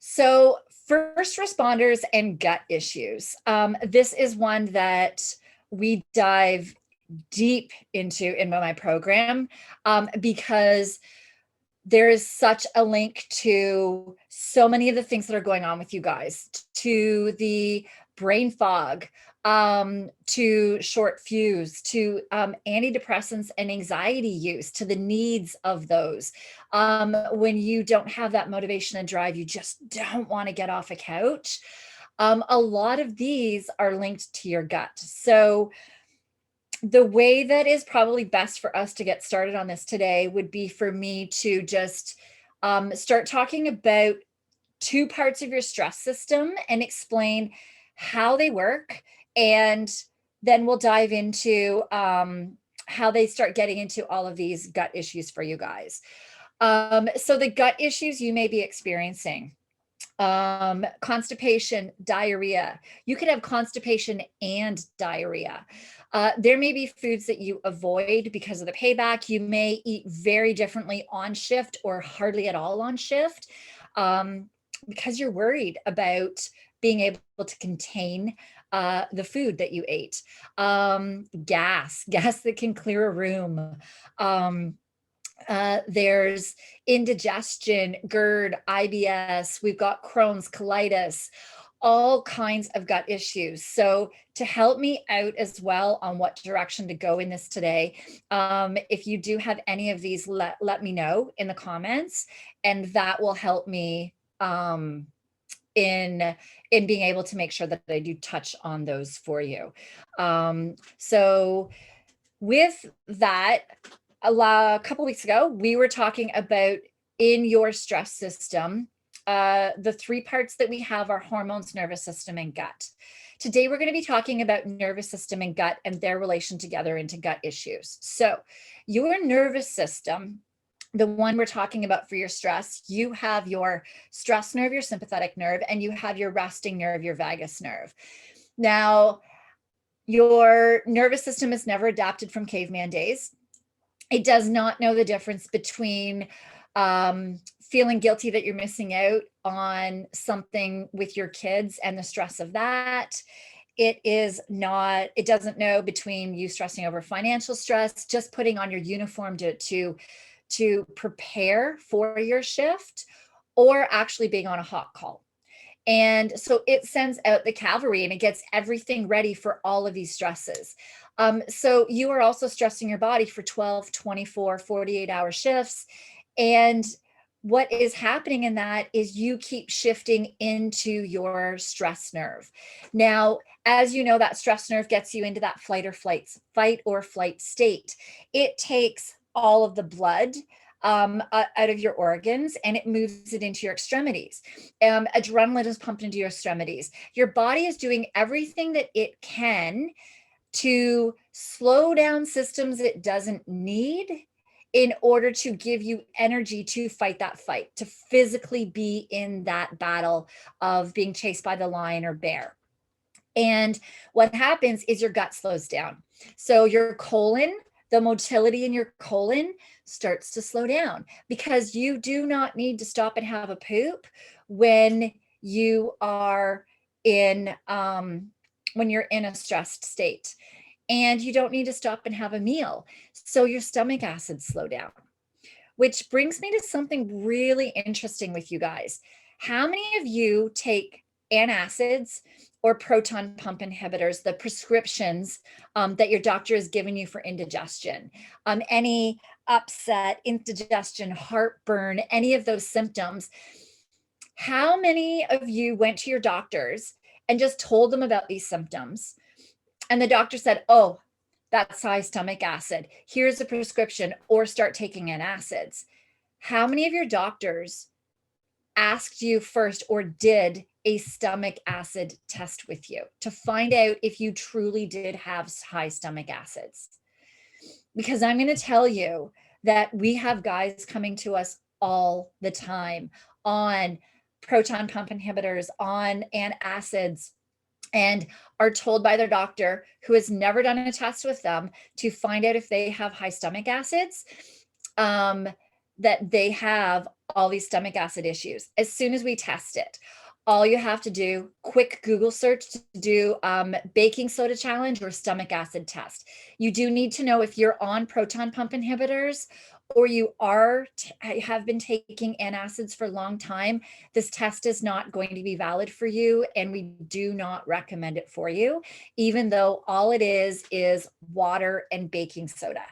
So first responders and gut issues. This is one that we dive deep into in my program because there is such a link to so many of the things that are going on with you guys, to the brain fog, to short fuse, to antidepressants and anxiety use, to the needs of those. When you don't have that motivation and drive, you just don't want to get off a couch. A lot of these are linked to your gut. So the way that is probably best for us to get started on this today would be for me to just start talking about two parts of your stress system and explain how they work. And then we'll dive into how they start getting into all of these gut issues for you guys. So the gut issues you may be experiencing. Constipation, diarrhea. You could have constipation and diarrhea. There may be foods that you avoid because of the payback. You may eat very differently on shift or hardly at all on shift because you're worried about being able to contain the food that you ate. Gas that can clear a room. There's indigestion, GERD, IBS, we've got Crohn's, colitis, all kinds of gut issues. So to help me out as well on what direction to go in this today, if you do have any of these, let me know in the comments, and that will help me in being able to make sure that I do touch on those for you. So with that, a couple weeks ago, we were talking about in your stress system, the three parts that we have are hormones, nervous system, and gut. Today, we're going to be talking about nervous system and gut and their relation together into gut issues. So your nervous system, the one we're talking about for your stress, you have your stress nerve, your sympathetic nerve, and you have your resting nerve, your vagus nerve. Now, your nervous system is never adapted from caveman days. It does not know the difference between feeling guilty that you're missing out on something with your kids and the stress of that. It doesn't know between you stressing over financial stress, just putting on your uniform to prepare for your shift, or actually being on a hot call. And so it sends out the cavalry and it gets everything ready for all of these stresses. So you are also stressing your body for 12, 24, 48-hour shifts. And what is happening in that is you keep shifting into your stress nerve. Now, as you know, that stress nerve gets you into that fight or flight state. It takes all of the blood out of your organs and it moves it into your extremities. Adrenaline is pumped into your extremities. Your body is doing everything that it can to slow down systems it doesn't need in order to give you energy to fight that fight, to physically be in that battle of being chased by the lion or bear. And what happens is your gut slows down. So your colon, the motility in your colon starts to slow down because you do not need to stop and have a poop when you are in when you're in a stressed state, and you don't need to stop and have a meal. So your stomach acids slow down, which brings me to something really interesting with you guys. How many of you take antacids or proton pump inhibitors, the prescriptions that your doctor has given you for indigestion? Any upset, indigestion, heartburn, any of those symptoms? How many of you went to your doctors and just told them about these symptoms? And the doctor said, oh, that's high stomach acid. Here's a prescription, or start taking antacids. How many of your doctors asked you first or did a stomach acid test with you to find out if you truly did have high stomach acids? Because I'm going to tell you that we have guys coming to us all the time on proton pump inhibitors, on antacids, and are told by their doctor, who has never done a test with them, to find out if they have high stomach acids, that they have all these stomach acid issues. As soon as we test it, all you have to do, quick Google search to do baking soda challenge or stomach acid test. You do need to know if you're on proton pump inhibitors or you have been taking antacids for a long time. This test is not going to be valid for you, and we do not recommend it for you, even though all it is water and baking soda.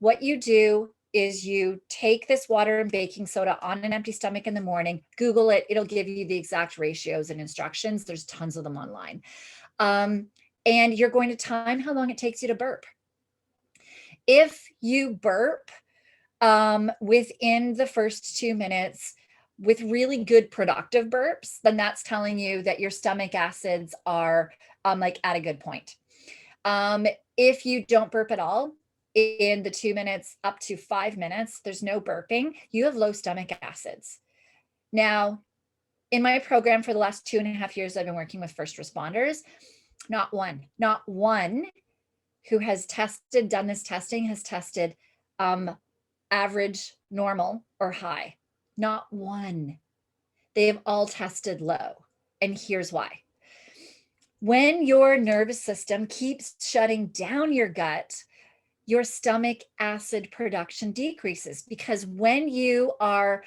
What you do is you take this water and baking soda on an empty stomach in the morning, Google it, it'll give you the exact ratios and instructions. There's tons of them online. And you're going to time how long it takes you to burp. If you burp within the first 2 minutes with really good productive burps, then that's telling you that your stomach acids are like at a good point. If you don't burp at all, in the 2 minutes up to 5 minutes, there's no burping, you have low stomach acids. Now, in my program for the last 2.5 years, I've been working with first responders. Not one who has done this testing has tested average, normal, or high. Not one. They have all tested low. And here's why. When your nervous system keeps shutting down your gut, your stomach acid production decreases, because when you are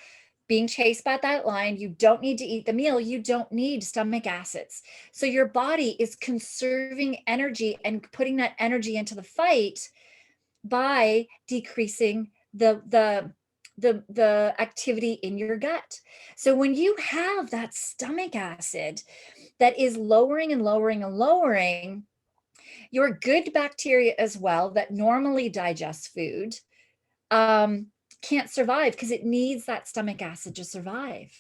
being chased by that lion, you don't need to eat the meal, you don't need stomach acids. So your body is conserving energy and putting that energy into the fight by decreasing the activity in your gut. So when you have that stomach acid that is lowering and lowering and lowering, your good bacteria as well that normally digest food can't survive, because it needs that stomach acid to survive.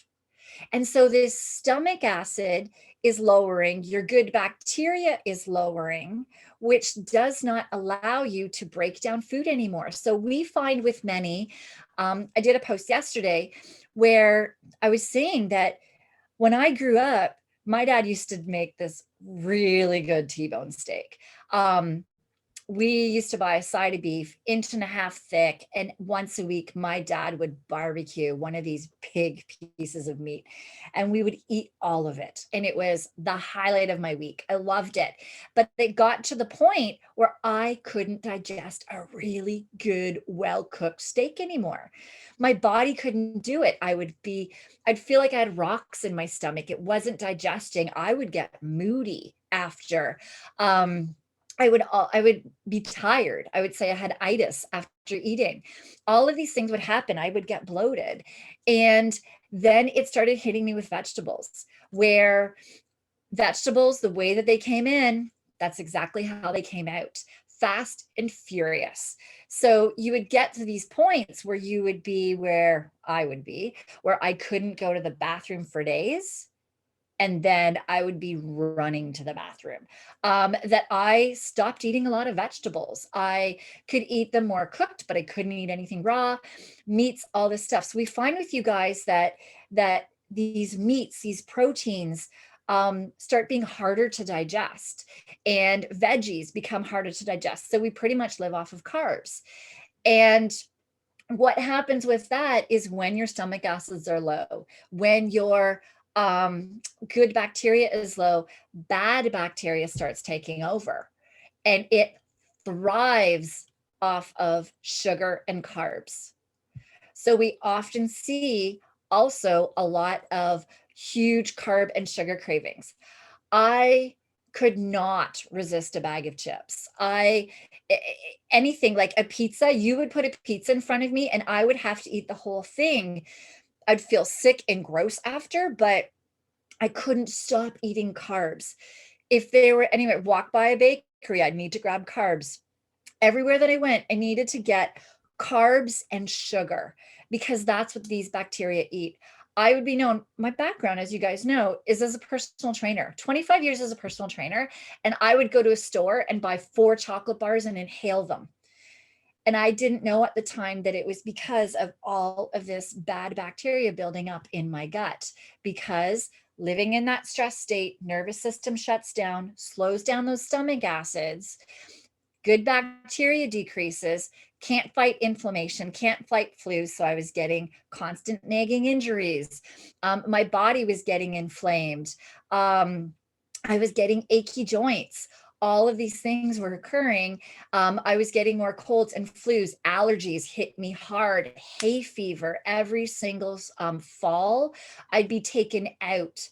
And so this stomach acid is lowering, your good bacteria is lowering, which does not allow you to break down food anymore. So we find with many, I did a post yesterday where I was saying that when I grew up, my dad used to make this really good T-bone steak. We used to buy a side of beef, 1.5 inch thick, and once a week, my dad would barbecue one of these big pieces of meat, and we would eat all of it. And it was the highlight of my week. I loved it. But it got to the point where I couldn't digest a really good, well-cooked steak anymore. My body couldn't do it. I'd feel like I had rocks in my stomach. It wasn't digesting. I would get moody after. I would be tired. I would say I had itis after eating. All of these things would happen. I would get bloated. And then it started hitting me with vegetables, where vegetables, the way that they came in, that's exactly how they came out, fast and furious. So you would get to these points where you would be where I would be, where I couldn't go to the bathroom for days. And then I would be running to the bathroom. That I stopped eating a lot of vegetables. I could eat them more cooked, but I couldn't eat anything raw, meats, all this stuff. So we find with you guys that these meats, these proteins, start being harder to digest, and veggies become harder to digest. So we pretty much live off of carbs. And what happens with that is when your stomach acids are low, when your good bacteria is low, bad bacteria starts taking over, and it thrives off of sugar and carbs. So we often see also a lot of huge carb and sugar cravings. I could not resist a bag of chips. Anything like a pizza, you would put a pizza in front of me and I would have to eat the whole thing. I'd feel sick and gross after, but I couldn't stop eating carbs. If they were anywhere, walk by a bakery, I'd need to grab carbs. Everywhere that I went, I needed to get carbs and sugar, because that's what these bacteria eat. I would be known, my background, as you guys know, is as a personal trainer, 25 years as a personal trainer. And I would go to a store and buy 4 chocolate bars and inhale them. And I didn't know at the time that it was because of all of this bad bacteria building up in my gut, because living in that stress state, nervous system shuts down, slows down those stomach acids, good bacteria decreases, Can't fight inflammation, can't fight flu. So I was getting constant nagging injuries. My body was getting inflamed. I was getting achy joints. All of these things were occurring. I was getting more colds and flus. Allergies hit me hard. Hay fever every single fall. I'd be taken out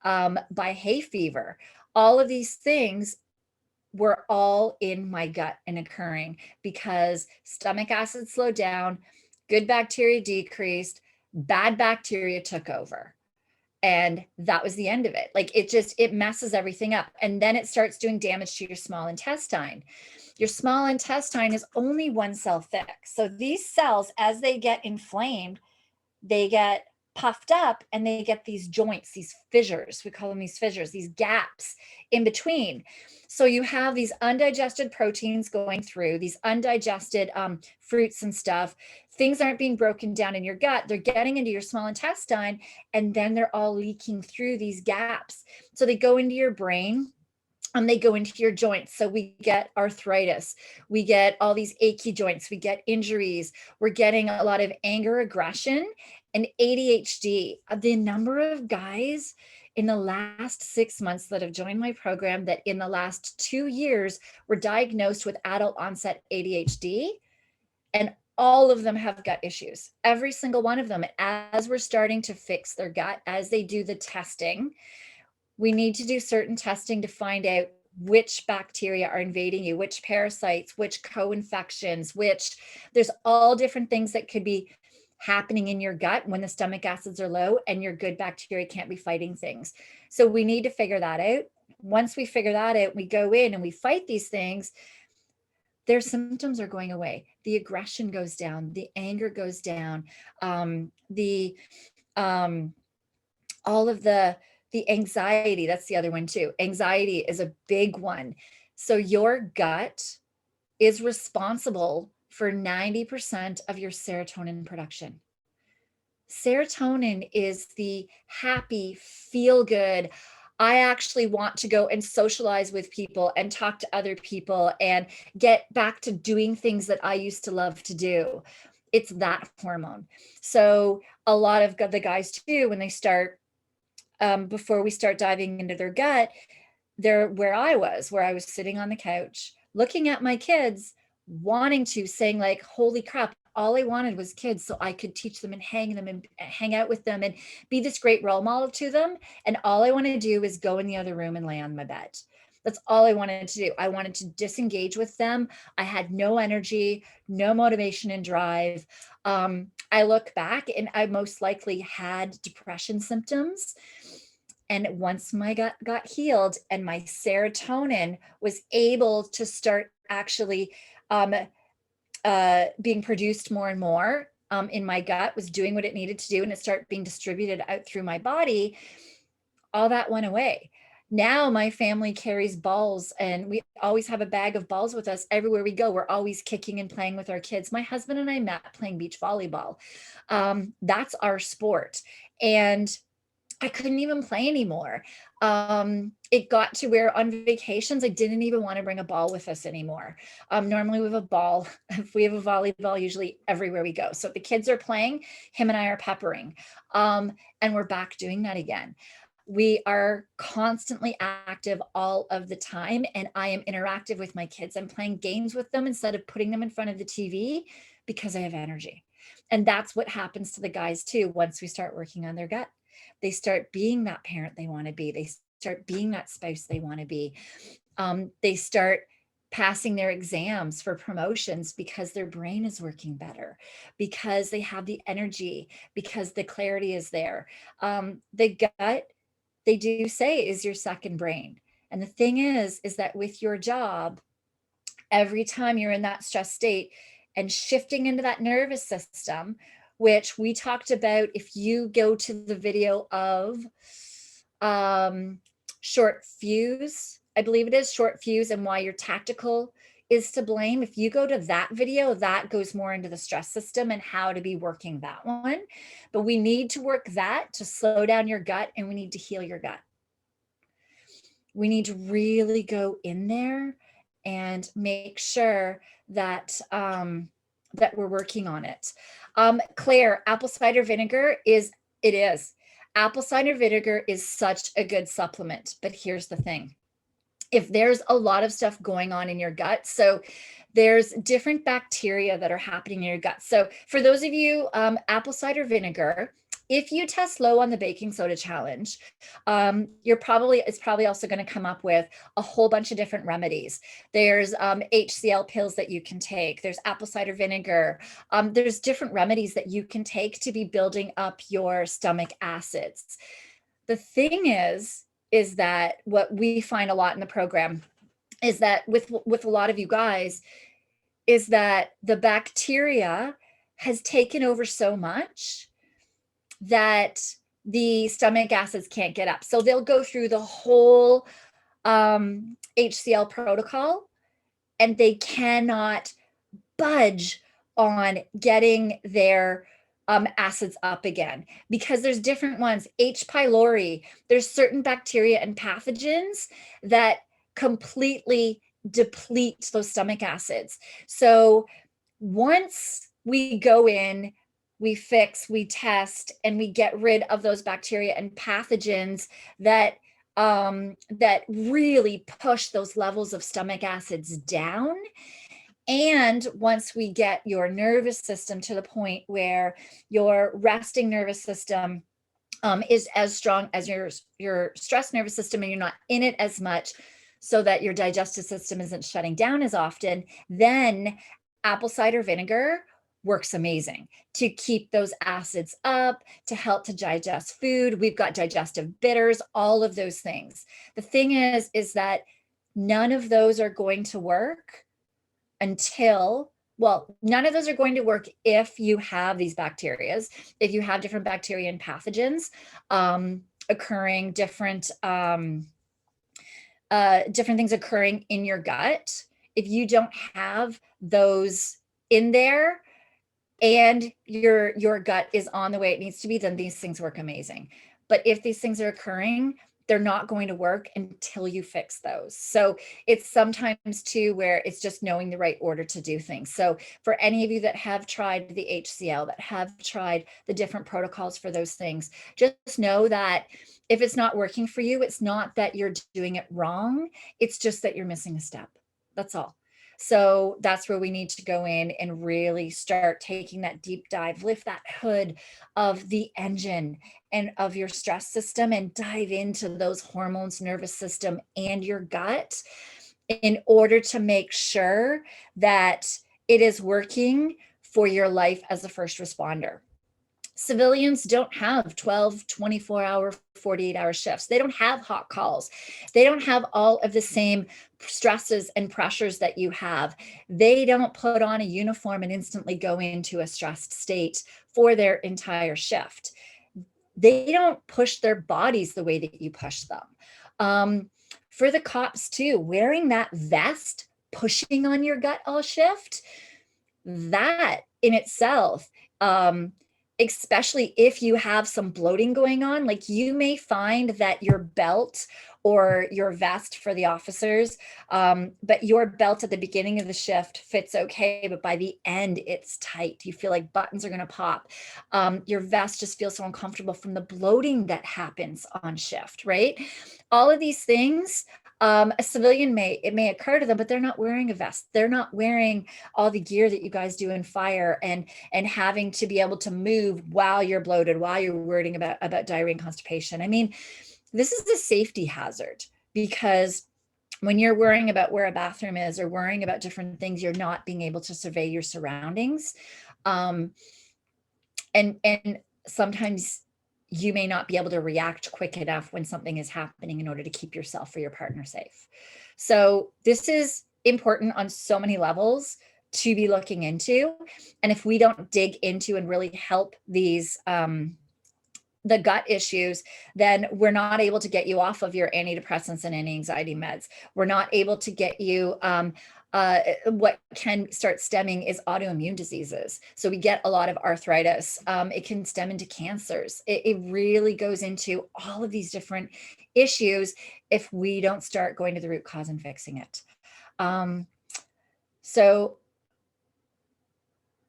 by hay fever. All of these things were all in my gut and occurring because stomach acid slowed down, good bacteria decreased, bad bacteria took over. And that was the end of it. Like it messes everything up. And then it starts doing damage to your small intestine. Your small intestine is only one cell thick. So these cells, as they get inflamed, they get puffed up and they get these joints, these fissures. We call them these fissures, these gaps in between. So you have these undigested proteins going through, these undigested fruits and stuff. Things aren't being broken down in your gut. They're getting into your small intestine, and then they're all leaking through these gaps. So they go into your brain. They go into your joints. So we get arthritis, we get all these achy joints, we get injuries, we're getting a lot of anger, aggression, and ADHD. The number of guys in the last 6 months that have joined my program that in the last 2 years were diagnosed with adult onset ADHD, and all of them have gut issues, every single one of them. As we're starting to fix their gut, as they do the testing, we need to do certain testing to find out which bacteria are invading you, which parasites, which co-infections, there's all different things that could be happening in your gut when the stomach acids are low and your good bacteria can't be fighting things. So we need to figure that out. Once we figure that out, we go in and we fight these things. Their symptoms are going away. The aggression goes down, the anger goes down, all of the anxiety, that's the other one too. Anxiety is a big one. So your gut is responsible for 90% of your serotonin production. Serotonin is the happy, feel good. I actually want to go and socialize with people and talk to other people and get back to doing things that I used to love to do. It's that hormone. So a lot of the guys too, when they start before we start diving into their gut, they're where I was sitting on the couch, looking at my kids, saying like, holy crap, all I wanted was kids so I could teach them and hang out with them and be this great role model to them. And all I want to do is go in the other room and lay on my bed. That's all I wanted to do. I wanted to disengage with them. I had no energy, no motivation and drive. I look back and I most likely had depression symptoms. And once my gut got healed and my serotonin was able to start actually being produced more and more in my gut, was doing what it needed to do, and it started being distributed out through my body, all that went away. Now my family carries balls, and we always have a bag of balls with us everywhere we go. We're always kicking and playing with our kids. My husband and I met playing beach volleyball. That's our sport. And I couldn't even play anymore. It got to where on vacations, I didn't even want to bring a ball with us anymore. Normally we have a ball. If we have a volleyball, usually everywhere we go. So if the kids are playing, him and I are peppering. And we're back doing that again. We are constantly active all of the time. And I am interactive with my kids. I'm playing games with them instead of putting them in front of the TV because I have energy. And that's what happens to the guys too once we start working on their gut. They start being that parent they want to be. They start being that spouse they want to be. They start passing their exams for promotions because their brain is working better, because they have the energy, because the clarity is there. The gut, they do say, is your second brain. And the thing is that with your job, every time you're in that stress state and shifting into that nervous system, which we talked about, if you go to the video of short fuse, I believe it is short fuse, and why your tactical is to blame. If you go to that video, that goes more into the stress system and how to be working that one. But we need to work that to slow down your gut, and we need to heal your gut. We need to really go in there and make sure that that we're working on it. Claire, apple cider vinegar is apple cider vinegar is such a good supplement, but here's the thing. If there's a lot of stuff going on in your gut, so there's different bacteria that are happening in your gut. So for those of you, apple cider vinegar, if you test low on the baking soda challenge, it's probably also going to come up with a whole bunch of different remedies. There's HCl pills that you can take. There's apple cider vinegar. There's different remedies that you can take to be building up your stomach acids. The thing is that what we find a lot in the program is that with a lot of you guys is that the bacteria has taken over so much that the stomach acids can't get up. So they'll go through the whole HCl protocol and they cannot budge on getting their acids up again, because there's different ones. H. pylori, there's certain bacteria and pathogens that completely deplete those stomach acids. So once we go in, we fix, we test, and we get rid of those bacteria and pathogens that that really push those levels of stomach acids down. And once we get your nervous system to the point where your resting nervous system is as strong as your stress nervous system, and you're not in it as much, so that your digestive system isn't shutting down as often, then apple cider vinegar works amazing to keep those acids up, to help to digest food. We've got digestive bitters, all of those things. The thing is that none of those are going to work none of those are going to work if you have these bacterias, if you have different bacteria and pathogens occurring, different things occurring in your gut. If you don't have those in there and your gut is on the way it needs to be, then these things work amazing. But if these things are occurring, they're not going to work until you fix those. So it's sometimes too where it's just knowing the right order to do things. So for any of you that have tried the HCl, that have tried the different protocols for those things, just know that if it's not working for you, it's not that you're doing it wrong. It's just that you're missing a step. That's all. So that's where we need to go in and really start taking that deep dive, lift that hood of the engine and of your stress system and dive into those hormones, nervous system, and your gut in order to make sure that it is working for your life as a first responder. Civilians don't have 12, 24-hour, 48-hour shifts. They don't have hot calls. They don't have all of the same stresses and pressures that you have. They don't put on a uniform and instantly go into a stressed state for their entire shift. They don't push their bodies the way that you push them. For the cops too, wearing that vest, pushing on your gut all shift, that in itself, especially if you have some bloating going on, like you may find that your belt or your vest for the officers, but your belt at the beginning of the shift fits okay, but by the end it's tight. You feel like buttons are going to pop. Your vest just feels so uncomfortable from the bloating that happens on shift, right? All of these things, a civilian it may occur to them, but they're not wearing a vest. They're not wearing all the gear that you guys do in fire and having to be able to move while you're bloated, while you're worrying about diarrhea and constipation. I mean, this is a safety hazard, because when you're worrying about where a bathroom is or worrying about different things, you're not being able to survey your surroundings. And sometimes you may not be able to react quick enough when something is happening in order to keep yourself or your partner safe. So this is important on so many levels to be looking into. And if we don't dig into and really help these, the gut issues, then we're not able to get you off of your antidepressants and anti-anxiety meds. We're not able to get you, what can start stemming is autoimmune diseases. So we get a lot of arthritis. It can stem into cancers. It really goes into all of these different issues if we don't start going to the root cause and fixing it. So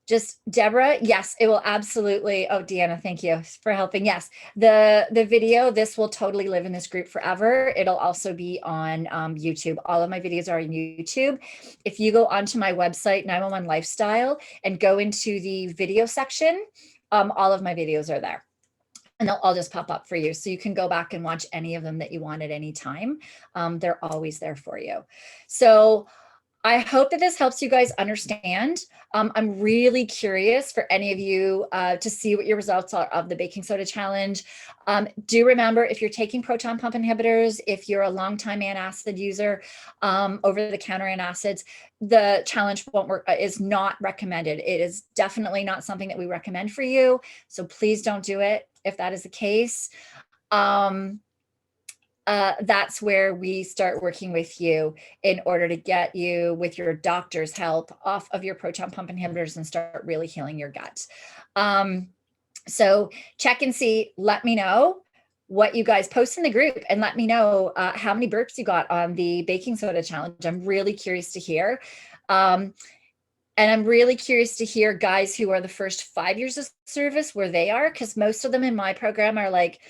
Just Deborah, yes, it will absolutely. Oh, Deanna, thank you for helping. Yes, the video, this will totally live in this group forever. It'll also be on YouTube. All of my videos are on YouTube. If you go onto my website, 911 Lifestyle, and go into the video section, all of my videos are there. And they'll all just pop up for you. So you can go back and watch any of them that you want at any time. They're always there for you. So I hope that this helps you guys understand. I'm really curious for any of you to see what your results are of the baking soda challenge. Do remember, if you're taking proton pump inhibitors, if you're a longtime antacid user, over-the-counter antacids, the challenge won't work, is not recommended. It is definitely not something that we recommend for you. So please don't do it if that is the case. That's where we start working with you in order to get you, with your doctor's help, off of your proton pump inhibitors and start really healing your gut. So check and see, let me know what you guys post in the group, and let me know how many burps you got on the baking soda challenge. I'm really curious to hear. And I'm really curious to hear guys who are the first 5 years of service, where they are, because most of them in my program are like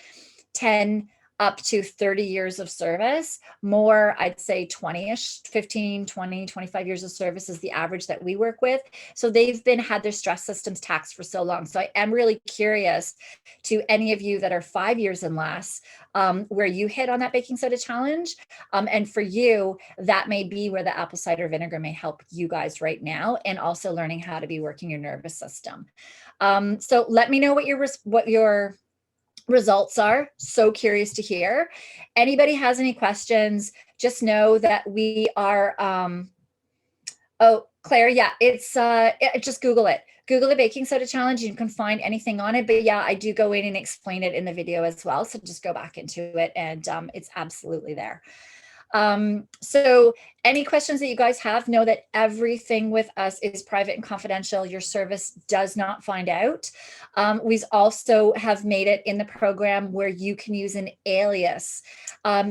10 up to 30 years of service. More, I'd say 20-ish, 15, 20, 25 years of service is the average that we work with. So they've had their stress systems taxed for so long. So I am really curious to any of you that are 5 years and less, where you hit on that baking soda challenge. And for you, that may be where the apple cider vinegar may help you guys right now, and also learning how to be working your nervous system. So let me know what your results are. So curious to hear. Anybody has any questions, just know that we are, oh, Claire, yeah, it's, just Google it. Google the baking soda challenge. You can find anything on it, but yeah, I do go in and explain it in the video as well. So just go back into it, and it's absolutely there. So any questions that you guys have, know that everything with us is private and confidential. Your service does not find out. We also have made it in the program where you can use an alias.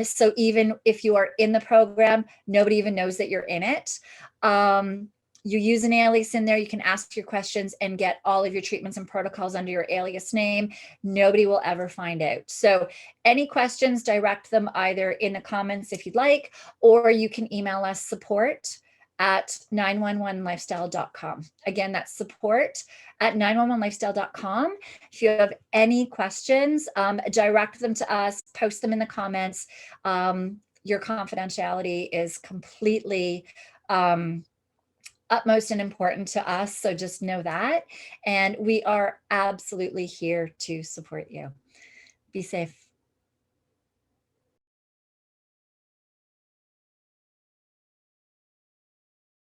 So even if you are in the program, nobody even knows that you're in it. You use an alias in there, you can ask your questions and get all of your treatments and protocols under your alias name. Nobody will ever find out. So any questions, direct them either in the comments if you'd like, or you can email us support@911lifestyle.com. Again, that's support@911lifestyle.com. If you have any questions, direct them to us, post them in the comments. Your confidentiality is completely utmost and important to us. So just know that. And we are absolutely here to support you. Be safe.